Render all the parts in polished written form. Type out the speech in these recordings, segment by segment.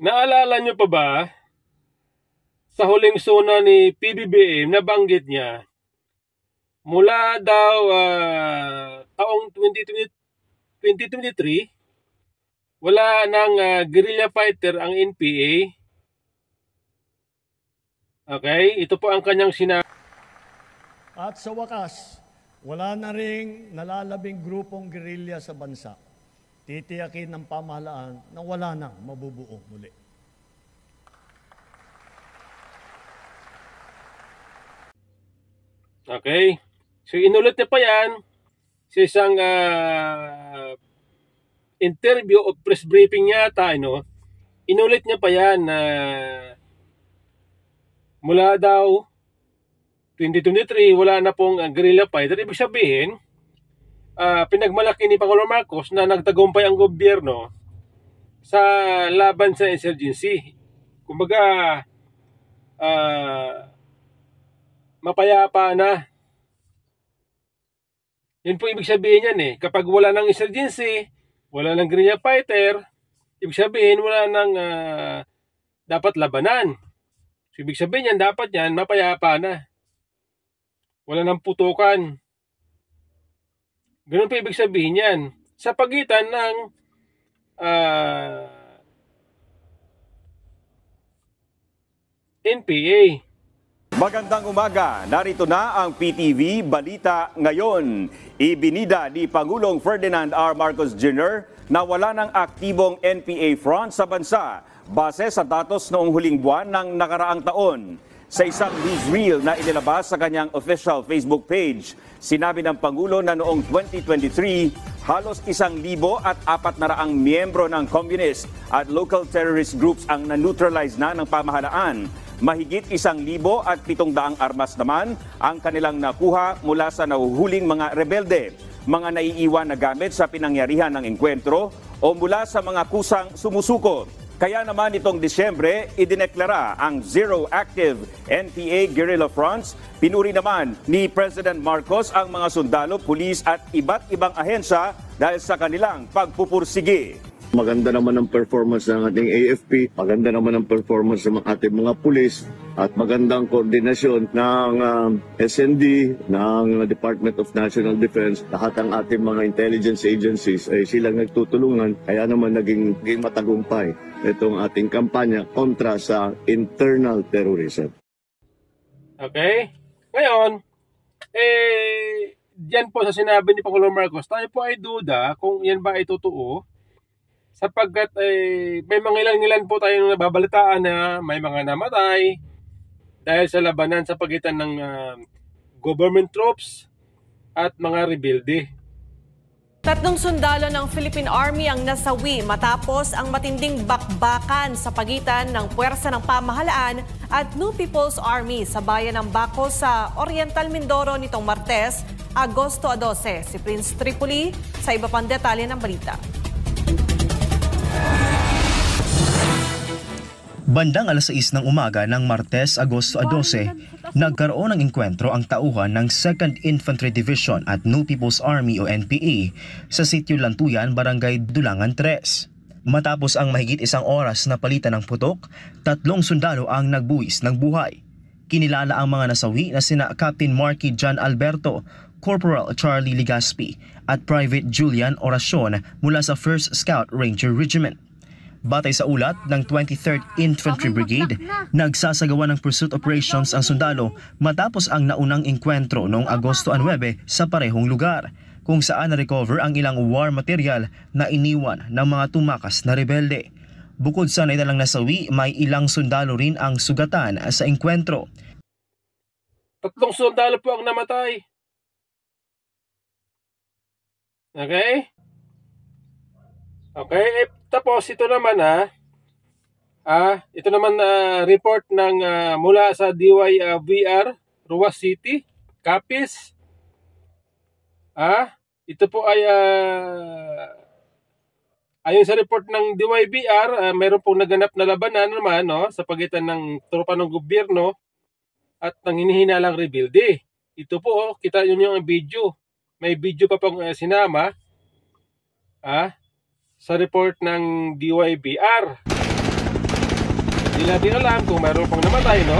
Naalala nyo pa ba sa huling suna ni PBBM nabanggit niya mula daw taong 2023 wala nang guerrilla fighter ang NPA. Okay, ito po ang kanyang sinabi. At sa wakas, wala na ring nalalabing grupong guerrilla sa bansa. Titiyakin ng pamahalaan na wala nang mabubuo muli. Okay, so inulit niya pa yan sa isang interview o press briefing yata, inulit niya pa yan na mula daw 2023 wala na pong guerrilla fighter. Ibig sabihin, pinagmalaki ni Pangulong Marcos na nagtagumpay ang gobyerno sa laban sa insurgency. Kumbaga, mapayapa na. Yun po ibig sabihin yan eh. Kapag wala ng insurgency, wala ng guerrilla fighter, ibig sabihin wala ng dapat labanan. So, ibig sabihin yan, dapat yan, mapayapa na. Wala ng putukan. Ganun po ibig sabihin yan. Sa pagitan ng NPA. Magandang umaga, narito na ang PTV Balita Ngayon. Ibinida ni Pangulong Ferdinand R. Marcos Jr. na wala ng aktibong NPA front sa bansa base sa datos noong huling buwan ng nakaraang taon. Sa isang newsreel na inilabas sa kanyang official Facebook page, sinabi ng Pangulo na noong 2023, halos 1,400 miyembro ng communist at local terrorist groups ang na-neutralize na ng pamahalaan. Mahigit 1,700 armas naman ang kanilang nakuha mula sa nahuhuling mga rebelde, mga naiiwan na gamit sa pinangyarihan ng engkwentro o mula sa mga kusang sumusuko. Kaya naman itong Disyembre, idineklara ang zero active NPA guerrilla fronts. Pinuri naman ni President Marcos ang mga sundalo, pulis at iba't ibang ahensya dahil sa kanilang pagpupursige. Maganda naman ang performance ng ating AFP, maganda naman ang performance ng ating mga pulis, at magandang koordinasyon ng SND, ng Department of National Defense. Lahat ng ating mga intelligence agencies ay silang nagtutulungan, kaya naman naging matagumpay itong ating kampanya kontra sa internal terrorism. Okay? Ngayon, diyan po sa sinabi ni Pangulong Marcos, tayo po ay duda kung yan ba ay totoo. Sapagkat may mga ilan po tayong nababalitaan na may mga namatay dahil sa labanan sa pagitan ng government troops at mga rebelde. 3 sundalo ng Philippine Army ang nasawi matapos ang matinding bakbakan sa pagitan ng puwersa ng pamahalaan at New People's Army sa bayan ng Bacos sa Oriental Mindoro nitong Martes, Agosto 12. Si Prince Tripoli sa iba pang detalye ng balita. Bandang alas 6 ng umaga ng Martes, Agosto 12, nagkaroon ng engkwentro ang tauhan ng 2nd Infantry Division at New People's Army o NPA sa Sitio Lantuyan, Barangay Dulangan 3. Matapos ang mahigit 1 oras na palitan ng putok, 3 sundalo ang nagbuwis ng buhay. Kinilala ang mga nasawi na sina Captain Marky John Alberto, Corporal Charlie Ligaspi at Private Julian Oracion mula sa 1st Scout Ranger Regiment. Batay sa ulat ng 23rd Infantry Brigade, nagsasagawa ng pursuit operations ang sundalo matapos ang naunang engkwentro noong Agosto 9 sa parehong lugar, kung saan na-recover ang ilang war material na iniwan ng mga tumakas na rebelde. Bukod sa naidalang nasawi, may ilang sundalo rin ang sugatan sa engkwentro. 3 sundalo po ang namatay. Okay? Okay, tapos ito naman ito naman report ng mula sa DYVR Ruas City, Capiz. Ito po ay ayon sa report ng DYVR, mayroon pong naganap na labanan naman sa pagitan ng tropa ng gobyerno at ng hinihinalang rebelde. Ito po, kita nyo yung video. May video pa pong sinama sa report ng DYVR. Hindi natin alam kung mayroon pang namatay, no?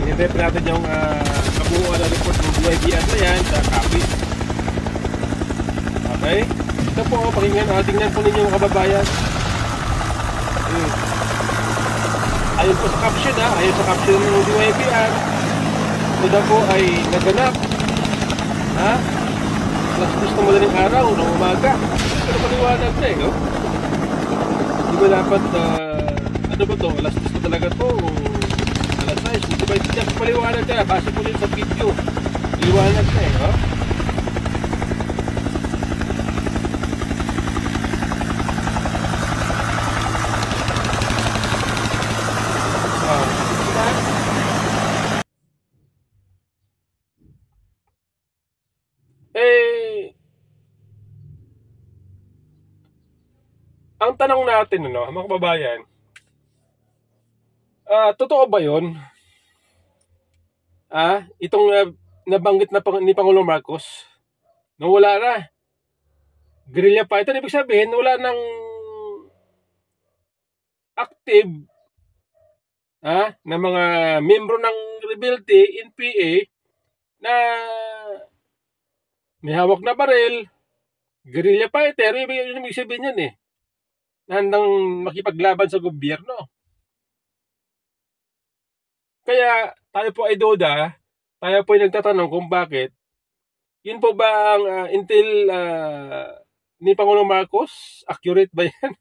Hinintay pa natin yung kabuuan na report ng DIBS na yan sa copy. Okay? Ito po, pakinggan, tingnan po ninyo mga kababayan. Ayon po sa caption, ayon sa caption ng DIBS, ito daw po ay naganap. Alas 2 na madaling araw ng umaga. Pero paliwanag na no? Di ba dapat, ano ba to? Alas 2 na talaga to? O alas 6? Di ba ito paliwanag na? Base po din sa video. Paliwanag na no? Ang tanong natin, mga kababayan, totoo ba yun? Itong nabanggit na ni Pangulong Marcos, nung wala na, guerrilla fighter, ibig sabihin, wala nang active na mga membro ng rebelde, NPA, na may hawak na baril, guerrilla fighter, ibig sabihin yan handang makipaglaban sa gobyerno. Kaya tayo po ay duda, tayo po ay nagtatanong kung bakit. Yun po ba ang intel ni Pangulong Marcos? Accurate ba yan?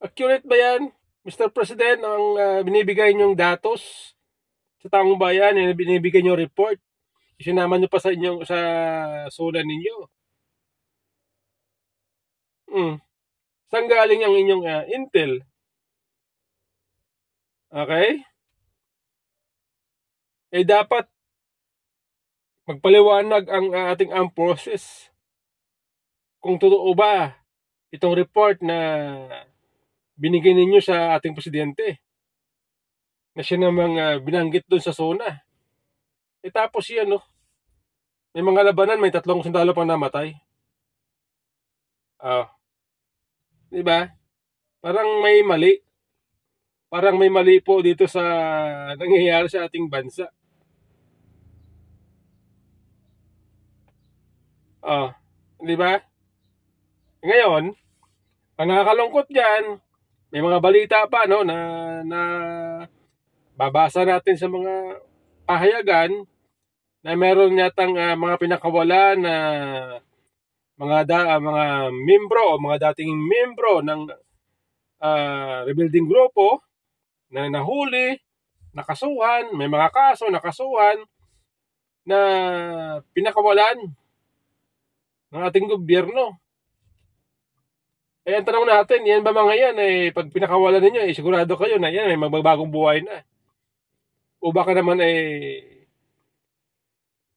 Accurate ba yan, Mr. President, ang binibigay niyong datos sa taong bayan, yung binibigay niyong report? Isinama nyo pa sa inyong sa solar ninyo. Saan galing ang inyong intel? Okay? Dapat magpaliwanag ang ating armed forces kung totoo ba itong report na binigay ninyo sa ating presidente na siya namang binanggit doon sa zona. Tapos yan, may mga labanan, may 3 sundalo pang namatay. Diba? Parang may mali. Parang may mali po dito sa nangyayari sa ating bansa. Diba? Ngayon, ang nakakalungkot dyan, may mga balita pa, na babasa natin sa mga pahayagan na meron yatang mga pinakawalan na mga membro o mga dating membro ng rebuilding grupo na nahuli, nakasuhan, may mga kaso nakasuhan na pinakawalan ng ating gobyerno. Ang tanong natin, yan ba mga yan pag pinakawalan ninyo, sigurado kayo na yan may magbagong buhay na? O baka naman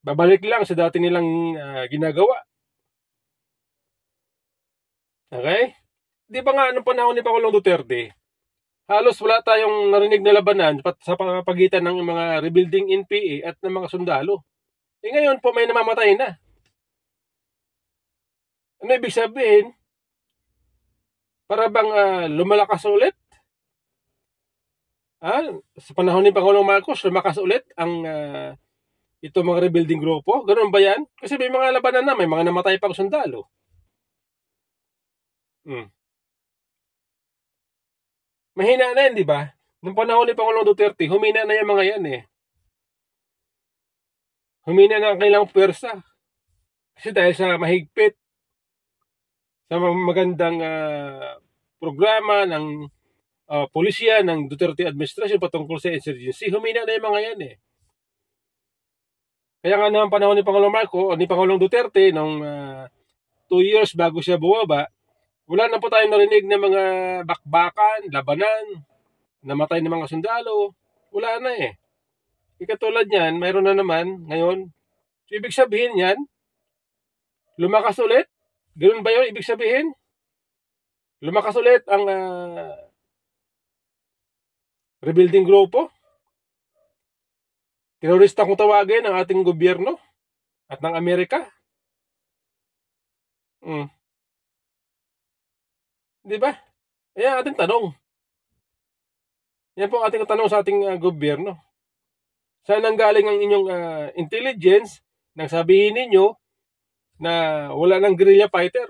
babalik lang sa dati nilang ginagawa. Okay? Di ba nga anong panahon ni Pangulong Duterte, halos wala tayong narinig na labanan sa pagitan ng mga rebuilding NPA at ng mga sundalo. Ngayon po may namamatay na. Ano ibig sabihin? Para bang lumalakas ulit? Sa panahon ni Pangulong Marcos, lumakas ulit ang ito mga rebuilding grupo? Ganun ba yan? Kasi may mga labanan na, may mga namatay pang sundalo. Mahina na yan, di ba? Nung panahon ni Pangulong Duterte, humina na yung mga yan Humina na ang kailang pwersa. Kasi dahil sa mahigpit, sa magandang programa ng pulisya ng Duterte administration patungkol sa insurgency, humina na yung mga yan Kaya nga naman panahon ni Pangulong Marcos o ni Pangulong Duterte nung 2 years bago siya bumaba, wala na po tayong narinig ng mga bakbakan, labanan, namatay ng mga sundalo. Wala na Katulad yan, mayroon na naman ngayon. So, ibig sabihin yan, lumakas ulit. Ganun ba yun? Ibig sabihin, lumakas ulit ang rebuilding grupo. Terorista kung tawagin ng ating gobyerno at ng Amerika. Di ba? Ayan ating tanong. Yan po ating tanong sa ating gobyerno. Saan nanggaling ang inyong intelligence nang sabihin ninyo na wala ng guerrilla fighter?